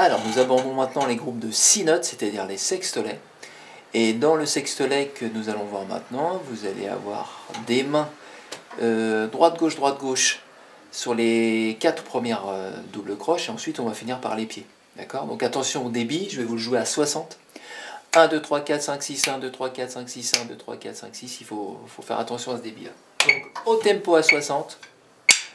Alors, nous abordons maintenant les groupes de 6 notes, c'est-à-dire les sextolets. Et dans le sextolet que nous allons voir maintenant, vous allez avoir des mains droite-gauche sur les 4 premières doubles croches, et ensuite on va finir par les pieds. D'accord? Donc attention au débit, je vais vous le jouer à 60. 1, 2, 3, 4, 5, 6, 1, 2, 3, 4, 5, 6, 1, 2, 3, 4, 5, 6, il faut faire attention à ce débit là. Donc au tempo à 60,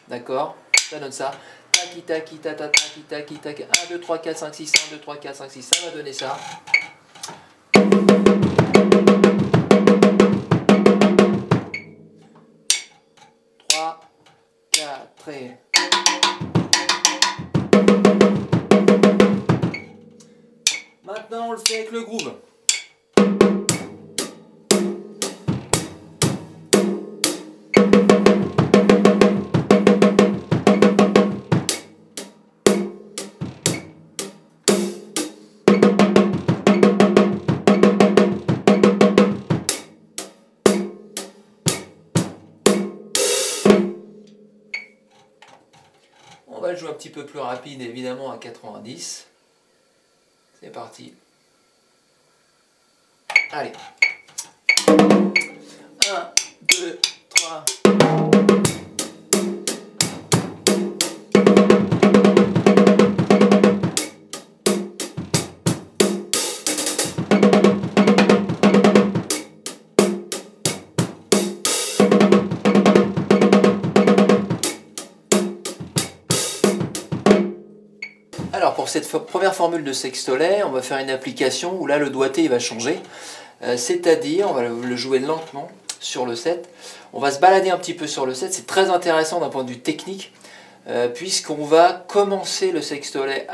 d'accord? Ça donne ça. Taki, taki, tata, taki, taki, taki, 1, 2, 3, 4, 5, 6, 1, 2, 3, 4, 5, 6, ça va donner ça. 3, 4 et... Maintenant on le fait avec le groove. On va le jouer un petit peu plus rapide, évidemment, à 90. C'est parti. Allez. 1, 2, 3. Alors pour cette première formule de sextolet, on va faire une application où là le doigté il va changer. C'est-à-dire, on va le jouer lentement sur le 7. On va se balader un petit peu sur le 7. C'est très intéressant d'un point de vue technique, puisqu'on va commencer le sextolet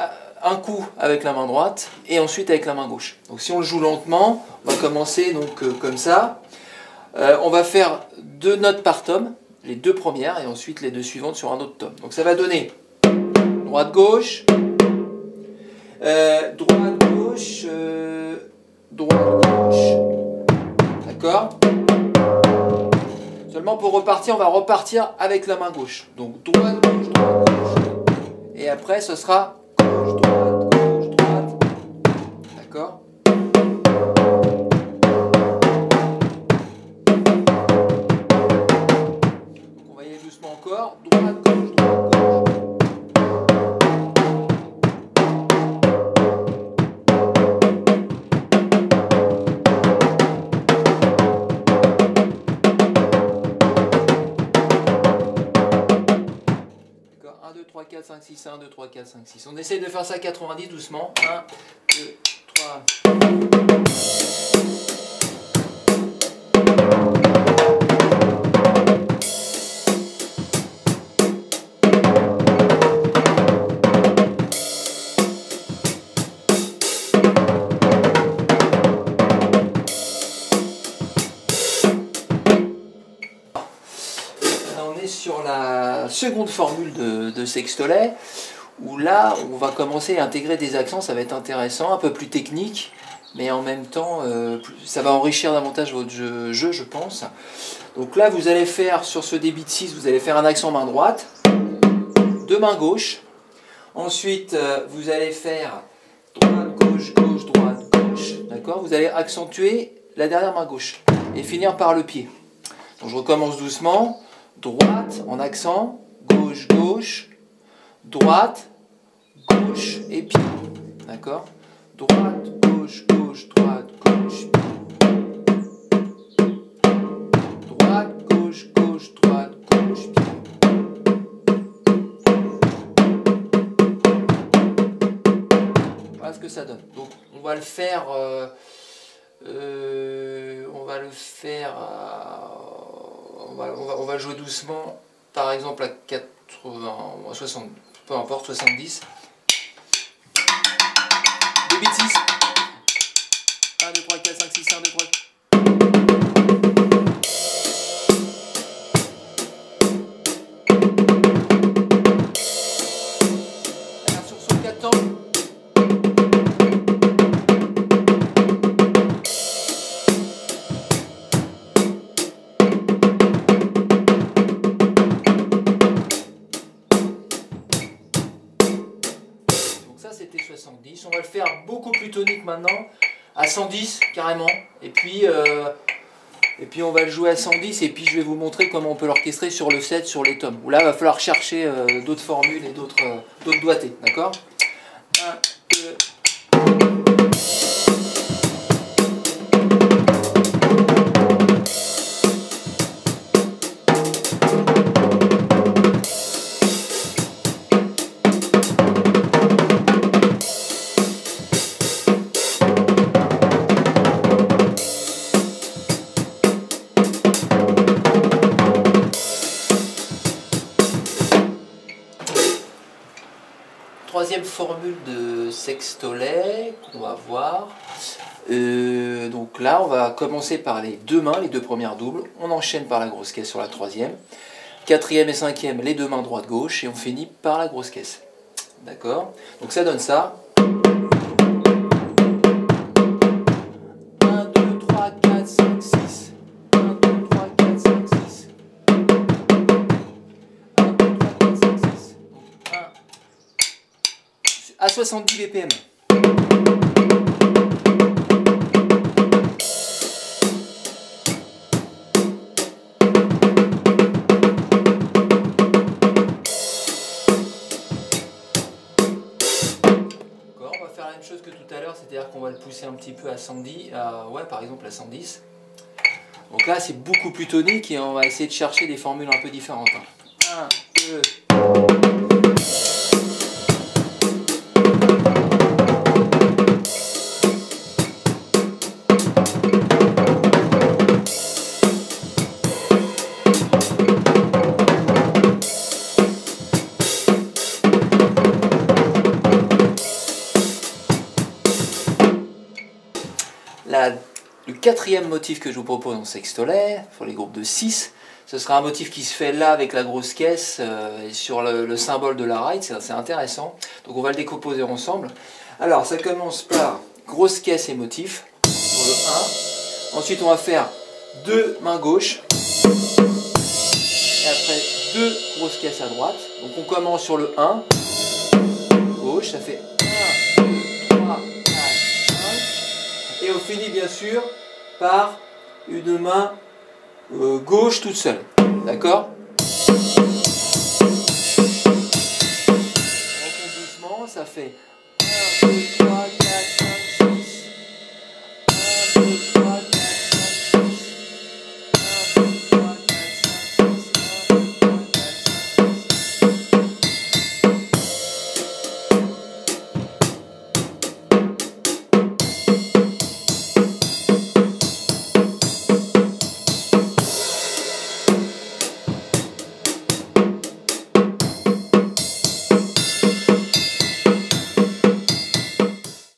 un coup avec la main droite et ensuite avec la main gauche. Donc si on le joue lentement, on va commencer donc comme ça. On va faire 2 notes par tome, les 2 premières et ensuite les 2 suivantes sur un autre tome. Donc ça va donner droite-gauche, droite-gauche, droite-gauche. D'accord? Seulement pour repartir, on va repartir avec la main gauche. Donc droite-gauche, droite-gauche. Et après, ce sera gauche-droite, gauche-droite. D'accord? Donc on va y aller doucement encore. Droite-gauche, droite-gauche. D'accord, 1, 2, 3, 4, 5, 6, 1, 2, 3, 4, 5, 6. On essaye de faire ça à 90 doucement. 1, 2, 3. On est sur la seconde formule de sextolet, où là on va commencer à intégrer des accents, ça va être intéressant, un peu plus technique, mais en même temps ça va enrichir davantage votre jeu, je pense. Donc là vous allez faire, sur ce débit de 6, vous allez faire un accent main droite, 2 mains gauche, ensuite vous allez faire droite, gauche, gauche, droite, gauche, d'accord? Vous allez accentuer la dernière main gauche, et finir par le pied. Donc je recommence doucement. Droite en accent, gauche, gauche, droite, gauche et pied. D'accord? Droite, gauche, gauche, droite, gauche, pied. Droite, gauche, gauche, droite, gauche, pied. Voilà ce que ça donne. Donc on va le faire. On va jouer doucement, par exemple à 80, 60, peu importe, 70. Débit de 6. 1, 2, 3, 4, 5, 6, 1, 2, 3. Alors sur son 4 temps. Ça c'était 70. faire beaucoup plus tonique maintenant, à 110 carrément, et puis on va le jouer à 110, et puis je vais vous montrer comment on peut l'orchestrer sur le 7, sur les tomes. Où là, il va falloir chercher d'autres formules et d'autres doigtés, d'accord? 1, 2... Troisième formule de sextolet qu'on va voir. Donc là, on va commencer par les deux mains, les deux premières doubles. On enchaîne par la grosse caisse sur la troisième. Quatrième et cinquième, les deux mains droite-gauche. Et on finit par la grosse caisse. D'accord? Donc ça donne ça. 1, 2, 3, 4, 5, 6. 1, 2, 3, 4, 5, 6. 1, 2, 3, 4, 5, 6. Donc 1. À 70 BPM. On va faire la même chose que tout à l'heure, c'est-à-dire qu'on va le pousser un petit peu à 110, ouais, par exemple à 110. Donc là, c'est beaucoup plus tonique et on va essayer de chercher des formules un peu différentes. 1, 2... Le quatrième motif que je vous propose en sextolet, pour les groupes de 6, ce sera un motif qui se fait là avec la grosse caisse et sur le symbole de la ride, c'est intéressant. Donc on va le décomposer ensemble. Alors ça commence par grosse caisse et motif, sur le 1. Ensuite on va faire deux mains gauche, et après deux grosses caisses à droite. Donc on commence sur le 1, gauche, ça fait 1, 2, 3, 4, 5. Et on finit bien sûr par une main gauche toute seule. D'accord? On compte doucement, ça fait 1, 2, 3, 4, 5, 6. 1, 2, 3, 4, 5, 6. 1, 2, 3, 4, 5, 6. 1, 2, 3, 4,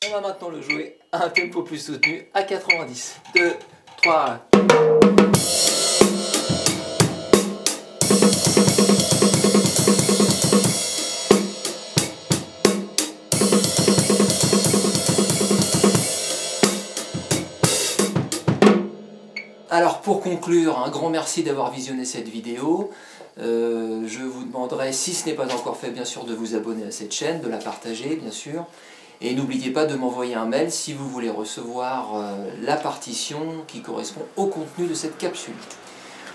On va maintenant le jouer à un tempo plus soutenu à 90. 2, 3. Alors pour conclure, un grand merci d'avoir visionné cette vidéo. Je vous demanderai, si ce n'est pas encore fait, bien sûr, de vous abonner à cette chaîne, de la partager, bien sûr. Et n'oubliez pas de m'envoyer un mail si vous voulez recevoir la partition qui correspond au contenu de cette capsule.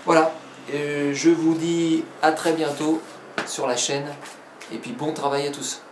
Voilà, je vous dis à très bientôt sur la chaîne, et puis bon travail à tous.